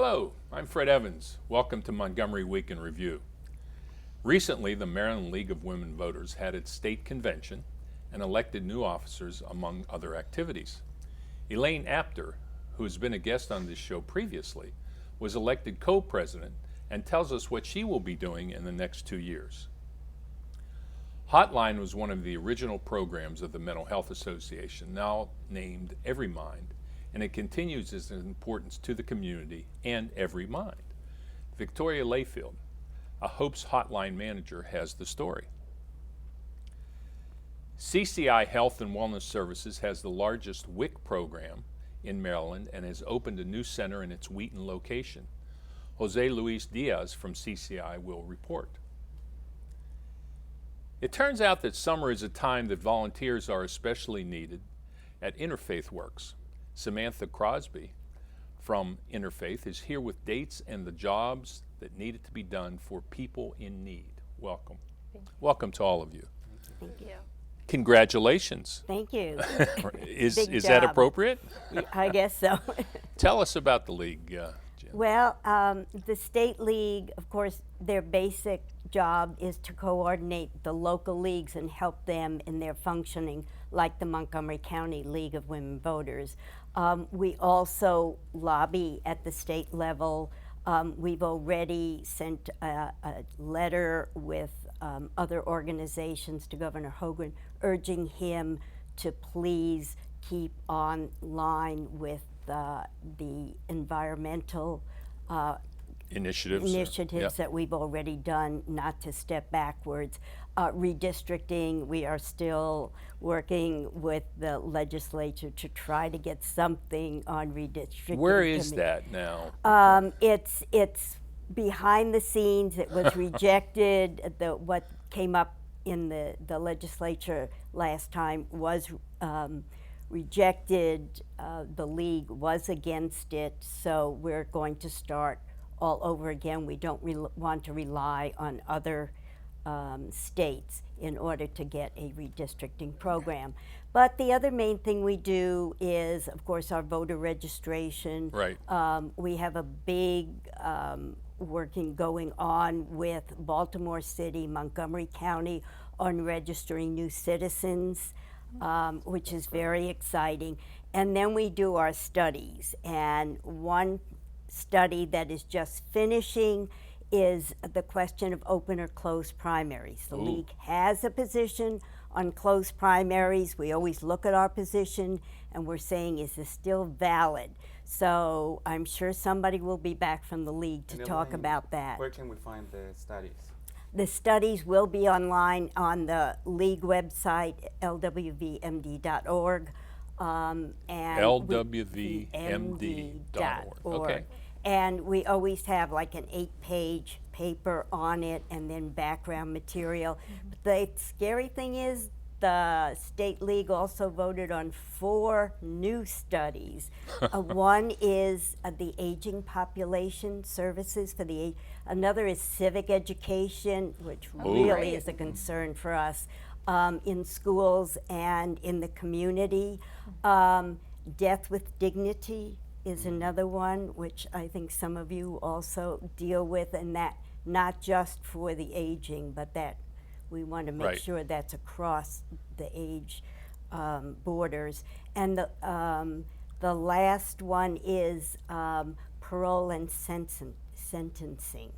Hello, I'm Fred Evans. Welcome to Montgomery Week in Review. Recently, the Maryland League of Women Voters had its state convention and elected new officers among other activities. Elaine Apter, who has been a guest on this show previously, was elected co-president and tells us what she will be doing in the next 2 years. Hotline was one of the original programs of the Mental Health Association, now named EveryMind, and it continues its importance to the community and EveryMind. Victoria Layfield, a Hope's Hotline manager, has the story. CCI Health and Wellness Services has the largest WIC program in Maryland and has opened a new center in its Wheaton location. José Luis Diaz from CCI will report. It turns out that summer is a time that volunteers are especially needed at Interfaith Works. Samantha Crosby from Interfaith is here with dates and the jobs that needed to be done for people in need. Welcome. Welcome to all of you. Thank you. Congratulations. Thank you. Is that appropriate? I guess so. Tell us about the league, Jim. Well, the State League, of course, their basic job is to coordinate the local leagues and help them in their functioning, like the Montgomery County League of Women Voters. We also lobby at the state level. We've already sent a letter with other organizations to Governor Hogan, urging him to please keep on line with the environmental initiatives that we've already done, not to step backwards. Redistricting, we are still working with the legislature to try to get something on redistricting. Where is that now? It's behind the scenes. It was rejected. What came up in the legislature last time was rejected. The league was against it, so we're going to start all over again. We don't want to rely on other states in order to get a redistricting program. But the other main thing we do is, of course, our voter registration. Right. We have a big working going on with Baltimore City, Montgomery County on registering new citizens, which is very exciting. And then we do our studies. And one study that is just finishing is the question of open or closed primaries. The league has a position on closed primaries. We always look at our position and we're saying, is this still valid? So I'm sure somebody will be back from the league to talk about that. Where can we find the studies? The studies will be online on the league website, lwvmd.org. And lwvmd.org. Okay. And we always have like an 8-page paper on it and then background material. But the scary thing is the State League also voted on 4 new studies. One is the aging population services for the another is civic education, which really is a concern for us in schools and in the community. Death with dignity is another one, which I think some of you also deal with, and that not just for the aging, but that we want to make sure that's across the age borders. And the last one is parole and sentencing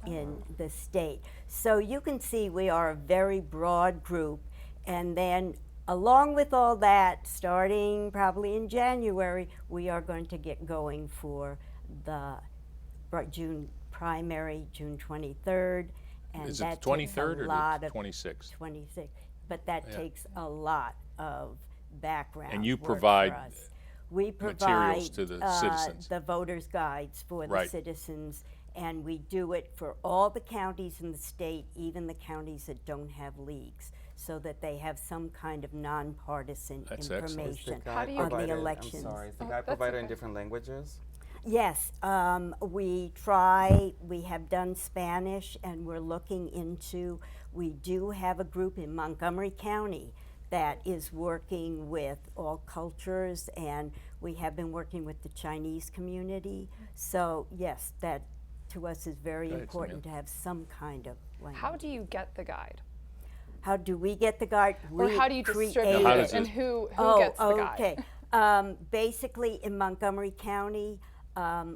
in the state. So you can see we are a very broad group, and then along with all that, starting probably in January, we are going to get going for the June primary, June 23rd. And is it that the 23rd or the 26th? 26th. But that takes a lot of background. And you work provide for us. We provide materials to the citizens. The voters' guides for the citizens, and we do it for all the counties in the state, even the counties that don't have leagues, so that they have some kind of nonpartisan information on the elections. I'm sorry, is the guide provided in different languages? Yes, we have done Spanish, and we're looking into, we do have a group in Montgomery County that is working with all cultures, and we have been working with the Chinese community. So yes, that to us is very Right, important to Samantha. have some kind of language. How do you get the guide? How do we get the guide? Or We how do you create distribute How it? does And it- who gets the guide? Okay. Basically, in Montgomery County,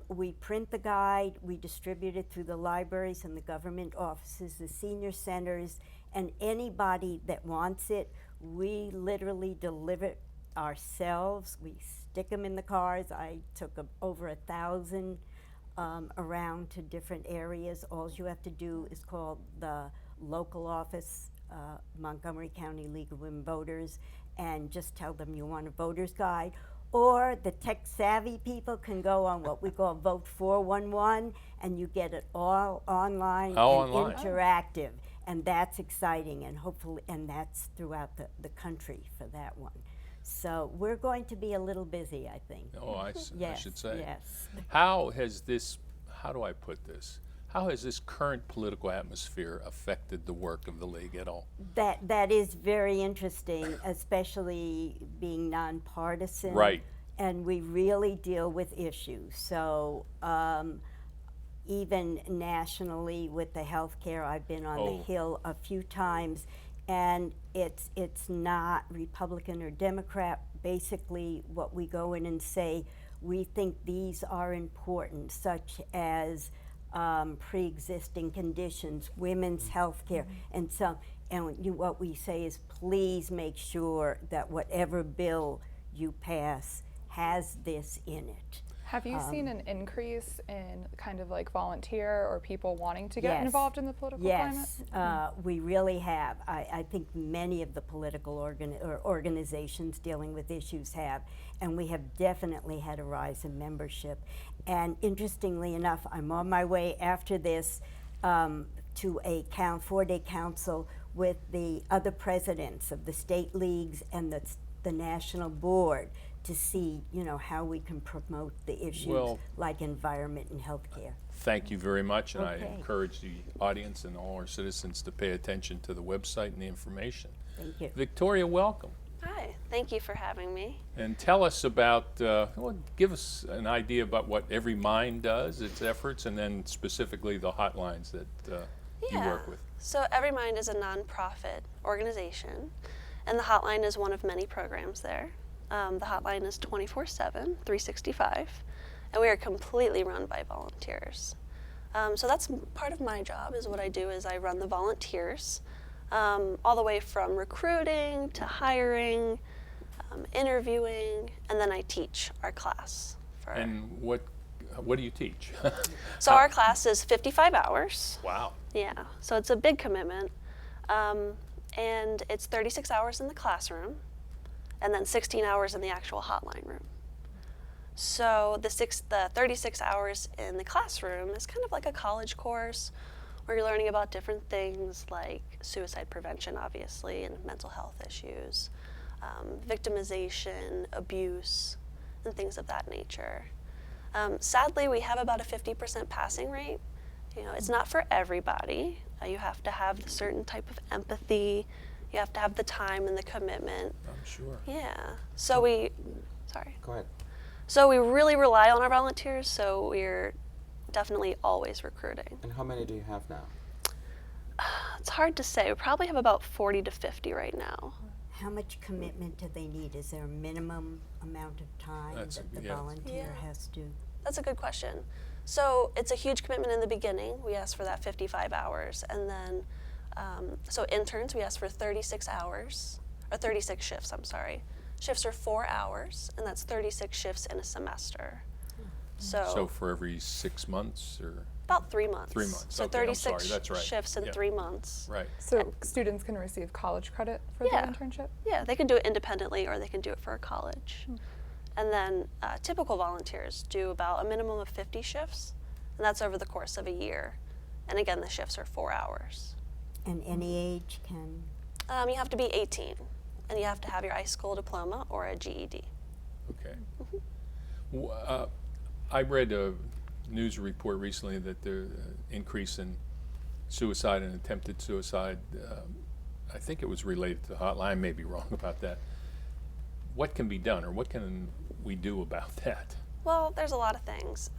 we print the guide, we distribute it through the libraries and the government offices, the senior centers, and anybody that wants it, we literally deliver it ourselves. We stick them in the cars. I took over 1,000 around to different areas. All you have to do is call the local office, Montgomery County League of Women Voters, and just tell them you want a voter's guide. Or the tech-savvy people can go on what we call Vote 411, and you get it all online All and online. interactive. And that's exciting, and hopefully, and that's throughout the country for that one. So we're going to be a little busy, I think. Oh, I Yes, should say. yes. How has this, how do I put this? How has this current political atmosphere affected the work of the League at all? That is very interesting, especially being nonpartisan. Right. And we really deal with issues. So even nationally with the health care, I've been on the Hill a few times, and it's not Republican or Democrat. Basically, what we go in and say, we think these are important, such as pre-existing conditions, women's health care, and so. And what we say is, please make sure that whatever bill you pass has this in it. Have you seen an increase in kind of like volunteer or people wanting to get Yes. involved in the political climate? Yes, we really have. I think many of the political organizations dealing with issues have, and we have definitely had a rise in membership. And interestingly enough, I'm on my way after this to a 4-day council with the other presidents of the state leagues and the national board to see, how we can promote the issues Well, like environment and health care. Thank you very much, and I Okay. encourage the audience and all our citizens to pay attention to the website and the information. Thank you. Victoria, welcome. Hi, thank you for having me. And tell us about, give us an idea about what EveryMind does, its efforts, and then specifically the hotlines that you work with. So EveryMind is a nonprofit organization, and the hotline is one of many programs there. The hotline is 24/7, 365, and we are completely run by volunteers. So that's part of my job. Is what I do is I run the volunteers, all the way from recruiting to hiring, interviewing, and then I teach our class. And what do you teach? So our class is 55 hours. Wow. Yeah, so it's a big commitment. And it's 36 hours in the classroom and then 16 hours in the actual hotline room. So the 36 hours in the classroom is kind of like a college course where you're learning about different things like suicide prevention, obviously, and mental health issues, victimization, abuse, and things of that nature. Sadly, we have about a 50% passing rate. It's not for everybody. You have to have a certain type of empathy. You have to have the time and the commitment. I'm sure. Yeah. So sorry. Go ahead. So we really rely on our volunteers, so we're definitely always recruiting. And how many do you have now? It's hard to say. We probably have about 40 to 50 right now. How much commitment do they need? Is there a minimum amount of time That's- that the yeah. volunteer Yeah. has to? That's a good question. So it's a huge commitment in the beginning. We ask for that 55 hours. And then, so interns, we ask for 36 hours, or 36 shifts, I'm sorry. Shifts are 4 hours, and that's 36 shifts in a semester. So for every 6 months or? About 3 months. 3 months. So Okay, I'm 36 sorry, that's right. shifts in Yeah. 3 months. Right. So students can receive college credit for Yeah. the internship? Yeah, they can do it independently or they can do it for a college. And then typical volunteers do about a minimum of 50 shifts, and that's over the course of a year. And again, the shifts are 4 hours. And any age can? You have to be 18, and you have to have your high school diploma or a GED. Okay. I read a news report recently that the increase in suicide and attempted suicide I think it was related to the hotline. I may be wrong about that. What can be done, or what can we do about that? Well, there's a lot of things.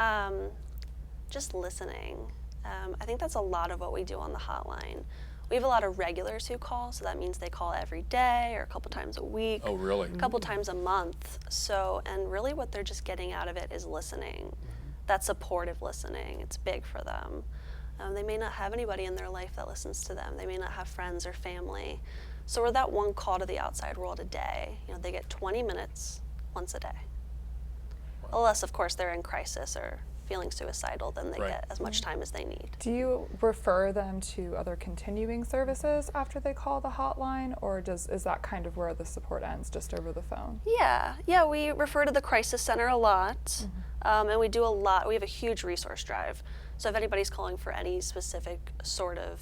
Just listening. I think that's a lot of what we do on the hotline. We have a lot of regulars who call, so that means they call every day or a couple times a week. Oh, really? A couple times a month. So, and really what they're just getting out of it is listening. That supportive listening. It's big for them. They may not have anybody in their life that listens to them. They may not have friends or family. So we're that one call to the outside world a day. You know, they get 20 minutes once a day. Wow. Unless, of course, they're in crisis or feeling suicidal, then they Right. get as much time as they need. Do you refer them to other continuing services after they call the hotline, or is that kind of where the support ends, just over the phone? Yeah, we refer to the crisis center a lot, and we do a lot. We have a huge resource drive. So if anybody's calling for any specific sort of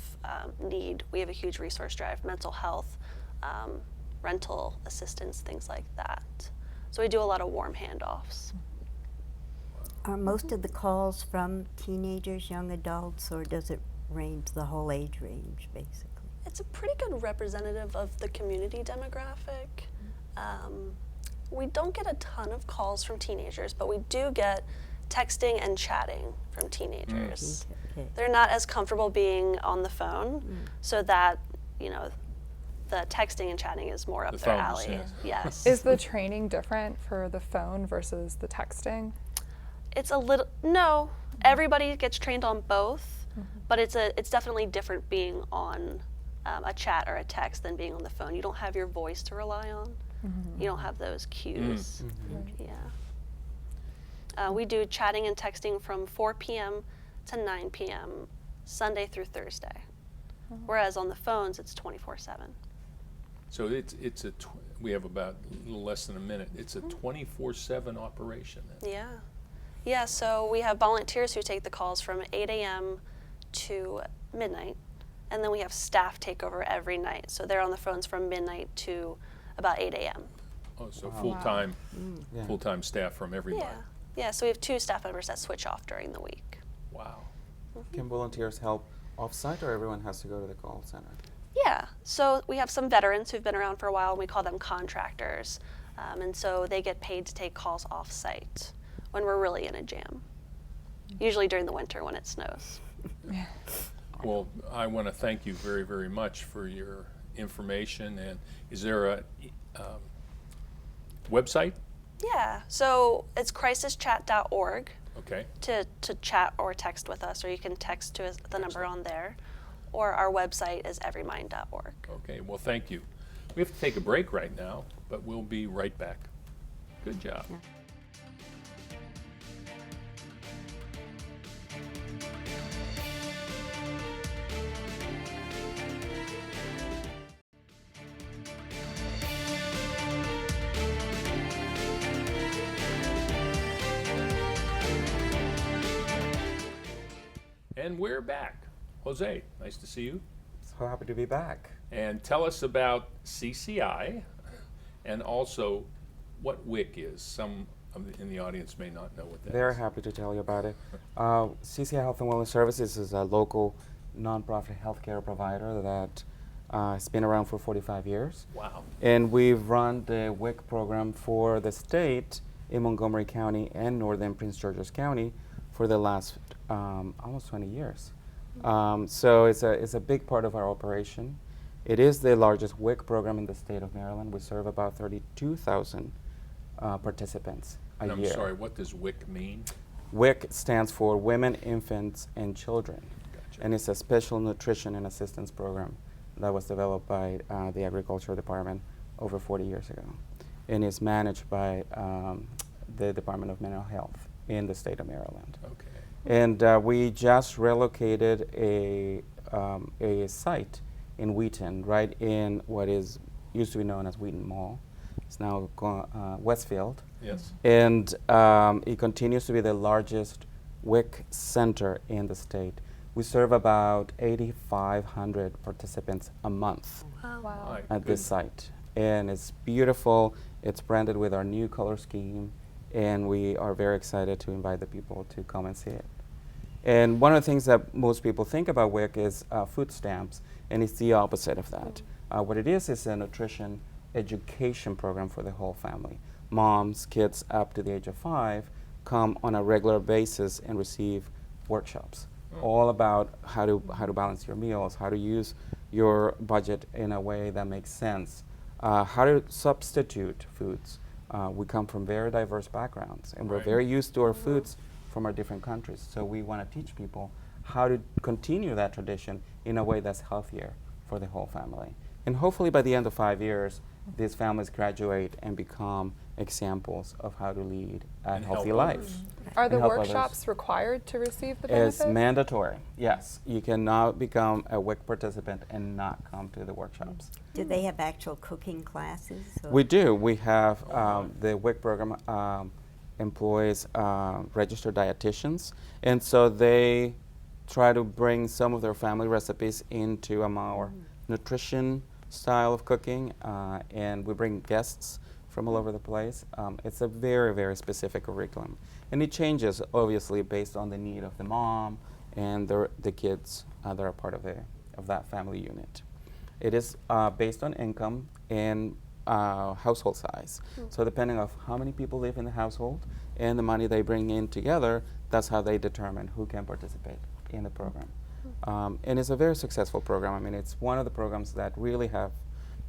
need, we have a huge resource drive, mental health, rental assistance, things like that. So we do a lot of warm handoffs. Are most of the calls from teenagers, young adults, or does it range the whole age range, basically? It's a pretty good representative of the community demographic. We don't get a ton of calls from teenagers, but we do get texting and chatting from teenagers. Okay. They're not as comfortable being on the phone, so that, you know, the texting and chatting is more up The their phones, alley. yes. Yes. Is the training different for the phone versus the texting? It's a little, no, everybody gets trained on both, but it's definitely different being on a chat or a text than being on the phone. You don't have your voice to rely on. You don't have those cues. Yeah. We do chatting and texting from 4 p.m. to 9 p.m. Sunday through Thursday, whereas on the phones it's 24/7. So we have about a little less than a minute. It's a 24/7 operation then. Yeah. Yeah, so we have volunteers who take the calls from 8 a.m. to midnight, and then we have staff take over every night. So they're on the phones from midnight to about 8 a.m. Oh, so Wow. full-time, Yeah. full-time staff from everybody. Yeah. Yeah, so we have 2 staff members that switch off during the week. Wow. Can volunteers help off-site, or everyone has to go to the call center? Yeah, so we have some veterans who've been around for a while, and we call them contractors. And so they get paid to take calls off-site when we're really in a jam, usually during the winter when it snows. Well, I want to thank you very, very much for your information. And is there a website? Yeah, so it's crisischat.org Okay. to chat or text with us, or you can text to the number on there, or our website is everymind.org. Okay, well, thank you. We have to take a break right now, but we'll be right back. Good job. Yeah. And we're back. Jose, nice to see you. So happy to be back. And tell us about CCI and also what WIC is. Some in the audience may not know what that Very is. happy to tell you about it. CCI Health and Wellness Services is a local nonprofit healthcare provider that has been around for 45 years. Wow. And we've run the WIC program for the state in Montgomery County and northern Prince George's County for the last almost 20 years. So it's a big part of our operation. It is the largest WIC program in the state of Maryland. We serve about 32,000 participants a And I'm year. sorry, what does WIC mean? WIC stands for Women, Infants, and Children. Gotcha. And it's a special nutrition and assistance program that was developed by the Agriculture Department over 40 years ago. And is managed by the Department of Mental Health in the state of Maryland. Okay. And we just relocated a site in Wheaton, right in what used to be known as Wheaton Mall. It's now Westfield. Yes. And it continues to be the largest WIC center in the state. We serve about 8,500 participants a month Wow. Wow. at this site. And it's beautiful. It's branded with our new color scheme. And we are very excited to invite the people to come and see it. And one of the things that most people think about WIC is food stamps, and it's the opposite of that. What it is a nutrition education program for the whole family. Moms, kids up to the age of 5 come on a regular basis and receive workshops, all about how to balance your meals, how to use your budget in a way that makes sense, how to substitute foods. We come from very diverse backgrounds, and we're Right. very used to our foods from our different countries. So we want to teach people how to continue that tradition in a way that's healthier for the whole family. And hopefully by the end of 5 years, these families graduate and become examples of how to lead a And healthy help life. others. Are the And help others. workshops required to receive the benefit? It's mandatory, yes. You cannot become a WIC participant and not come to the workshops. Do they have actual cooking classes? Or? We do. We have the WIC program employs registered dietitians, and so they try to bring some of their family recipes into a more nutrition style of cooking, and we bring guests from all over the place. It's a very, very specific curriculum, and it changes obviously based on the need of the mom and the kids that are part of that family unit. It is based on income and household size. So depending on how many people live in the household and the money they bring in together, that's how they determine who can participate in the program. And it's a very successful program. I mean, it's one of the programs that really have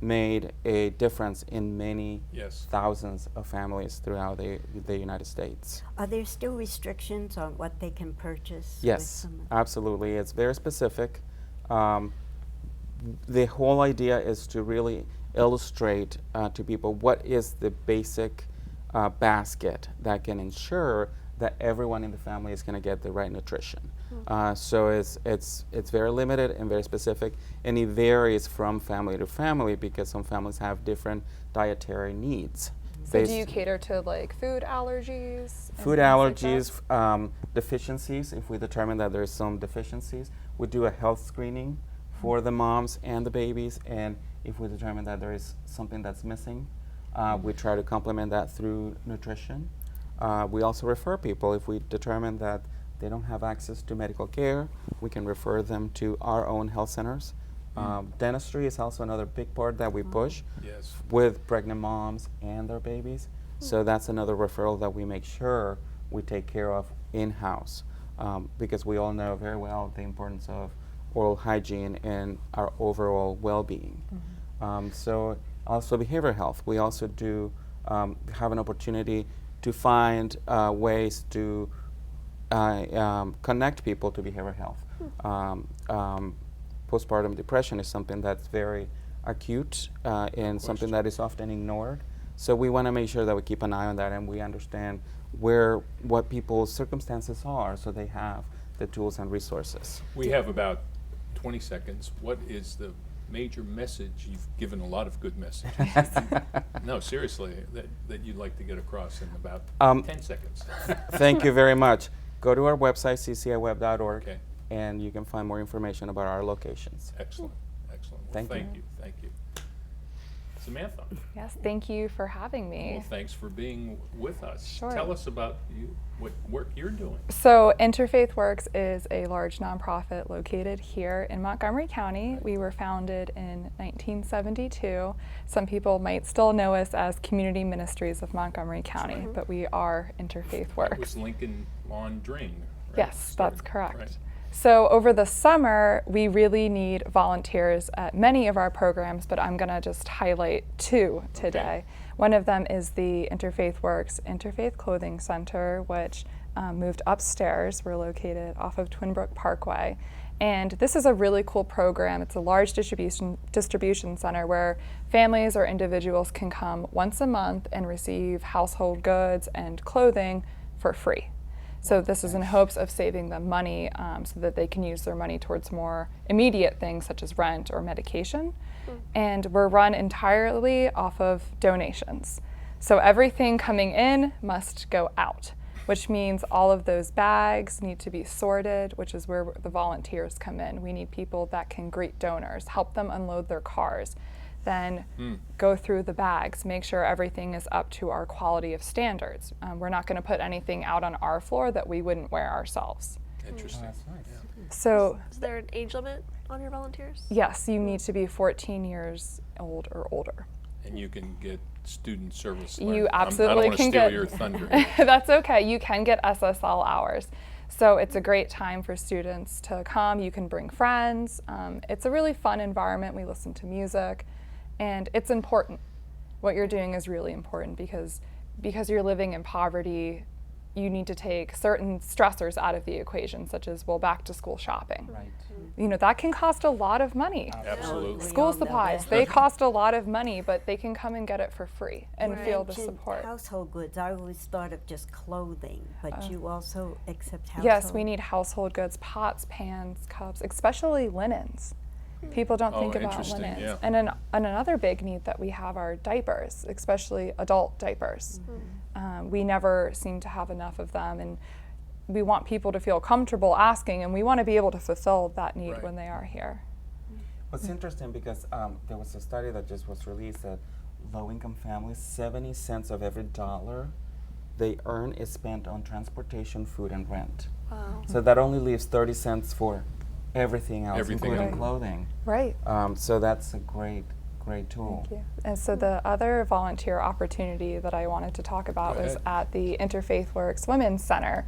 made a difference in many Yes. thousands of families throughout the United States. Are there still restrictions on what they can purchase? with Yes, some- absolutely. It's very specific. The whole idea is to really illustrate to people what is the basic basket that can ensure that everyone in the family is going to get the right nutrition. So it's very limited and very specific, and it varies from family to family because some families have different dietary needs. So do you cater to like food allergies? and Food things like allergies, deficiencies, if we determine that there's some deficiencies, we do a health screening for the moms and the babies, and if we determine that there is something that's missing, we try to complement that through nutrition. We also refer people if we determine that they don't have access to medical care. We can refer them to our own health centers. Dentistry is also another big part that we push Yes. with pregnant moms and their babies. So that's another referral that we make sure we take care of in-house, because we all know very well the importance of oral hygiene and our overall well-being. So also behavioral health. We also do have an opportunity to find ways to connect people to behavioral health. Postpartum depression is something that's very acute and something that is often ignored. So we want to make sure that we keep an eye on that and we understand what people's circumstances are so they have the tools and resources. We have about 20 seconds. What is the major message? You've given a lot of good messages. No, seriously, that you'd like to get across in about 10 seconds. Thank you very much. Go to our website, cciweb.org, Okay. and you can find more information about our locations. Excellent, excellent. Well, Thank you. thank you, thank you. Samantha, Yes, thank you for having me. well, thanks for being with us. Sure. Tell us about you, what work you're doing. So Interfaith Works is a large nonprofit located here in Montgomery County. We were founded in 1972. Some people might still know us as Community Ministries of Montgomery County, but we are Interfaith That Works. was Lincoln Lawn Drain, right? Yes, that's Started, correct. right. So over the summer, we really need volunteers at many of our programs, but I'm going to just highlight two today. One of them is the Interfaith Works Interfaith Clothing Center, which moved upstairs. We're located off of Twin Brook Parkway. And this is a really cool program. It's a large distribution center where families or individuals can come once a month and receive household goods and clothing for free. So this is in hopes of saving them money so that they can use their money towards more immediate things such as rent or medication. And we're run entirely off of donations. So everything coming in must go out, which means all of those bags need to be sorted, which is where the volunteers come in. We need people that can greet donors, help them unload their cars, then go through the bags, make sure everything is up to our quality of standards. We're not going to put anything out on our floor that we wouldn't wear ourselves. Interesting. That's nice. Yeah. So Is there an age limit on your volunteers? yes, you need to be 14 years old or older. And you can get student service. You learning. I absolutely don't want to can steal get your thunder. That's okay. You can get SSL hours. So it's a great time for students to come. You can bring friends. It's a really fun environment. We listen to music, and it's important. What you're doing is really important because you're living in poverty. You need to take certain stressors out of the equation, such as, well, back to school shopping. Right. You know, that can cost a lot of money. Absolutely. We School all know supplies, that. they cost a lot of money, but they can come and get it for free and You feel the mentioned support. Household goods. I always thought of just clothing, but you also accept household. Yes, we need household goods, pots, pans, cups, especially linens. People don't think Oh, about interesting, linens. yeah. And another big need that we have are diapers, especially adult diapers. We never seem to have enough of them, and we want people to feel comfortable asking, and we want to be able to fulfill that need Right. when they are here. What's interesting because there was a study that just was released that low-income families, 70 cents of every dollar they earn is spent on transportation, food, and rent. Wow. So that only leaves 30 cents for everything else, Everything including else. clothing. Right. So that's a great tool. Thank you. And so the other volunteer opportunity that I wanted to talk about Go was ahead. at the Interfaith Works Women's Center,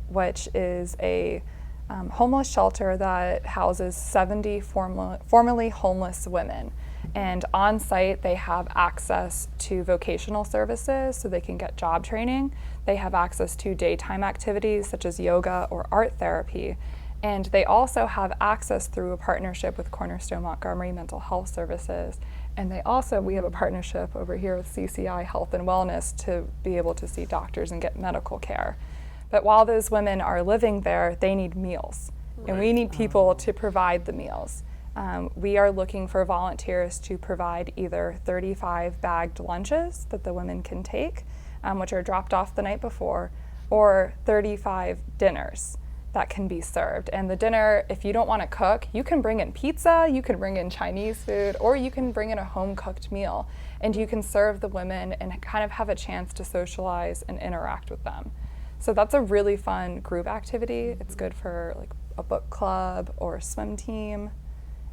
which is a homeless shelter that houses 70 formerly homeless women. And on site, they have access to vocational services so they can get job training. They have access to daytime activities such as yoga or art therapy. And they also have access through a partnership with Cornerstone Montgomery Mental Health Services. And we have a partnership over here with CCI Health and Wellness to be able to see doctors and get medical care. But while those women are living there, they need meals. And we need people to provide the meals. We are looking for volunteers to provide either 35 bagged lunches that the women can take, which are dropped off the night before, or 35 dinners that can be served. And the dinner, if you don't want to cook, you can bring in pizza, you can bring in Chinese food, or you can bring in a home-cooked meal. And you can serve the women and kind of have a chance to socialize and interact with them. So that's a really fun group activity. It's good for like a book club or a swim team.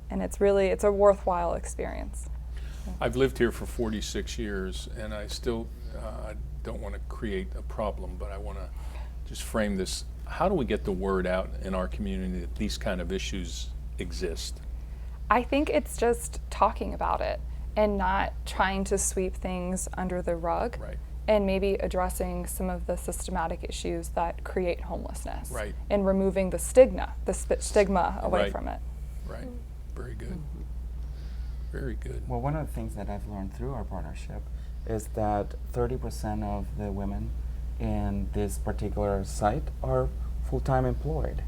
And it's a worthwhile experience. I've lived here for 46 years, and I still don't want to create a problem, but I want to just frame this. How do we get the word out in our community that these kind of issues exist? I think it's just talking about it and not trying to sweep things under the rug. Right. And maybe addressing some of the systematic issues that create homelessness. Right. And removing the stigma away Right. from it. Right. Very good. Very good. Well, one of the things that I've learned through our partnership is that 30% of the women in this particular site are full-time employed.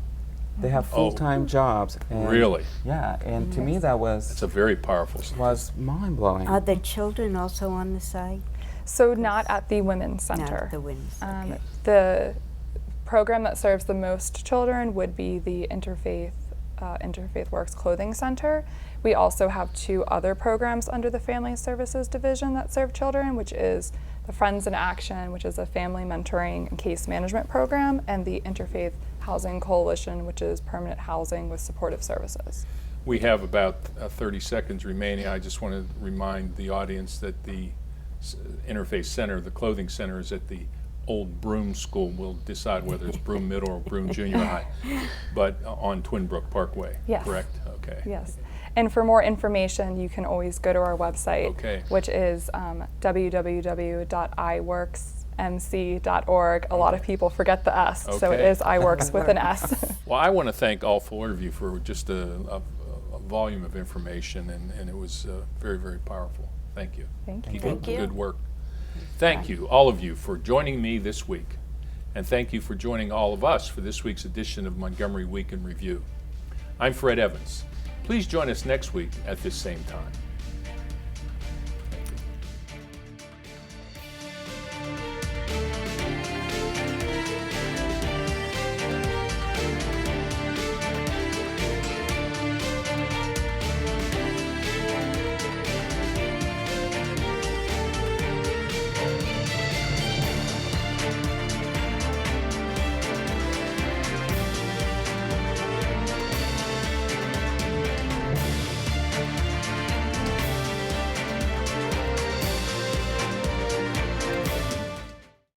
They have Oh. full-time jobs. And Really? Yeah, and to me that It's a very powerful statement. was mind-blowing. Are the children also on the site? So not at the Women's Not Center. at the women's. Okay. The program that serves the most children would be the Interfaith Works Clothing Center. We also have 2 other programs under the Family Services Division that serve children, which is the Friends in Action, which is a family mentoring and case management program, and the Interfaith Housing Coalition, which is permanent housing with supportive services. We have about 30 seconds remaining. I just want to remind the audience that the Interfaith Center, the clothing center, is at the old Broome School. We'll decide whether it's Broome Middle or Broome Junior High, but on Twin Brook Parkway, Yes. correct? Okay. Yes. And for more information, you can always go to our website, Okay. which is www.iworksmc.org. A lot of people forget the S, so it Okay. is iWorks with an S. Well, I want to thank all 4 of you for just a volume of information, and it was very, very powerful. Thank you. Thank you. Keep Thank up the you. good work. Thank you, all of you, for joining me this week. And thank you for joining all of us for this week's edition of Montgomery Week in Review. I'm Fred Evans. Please join us next week at this same time.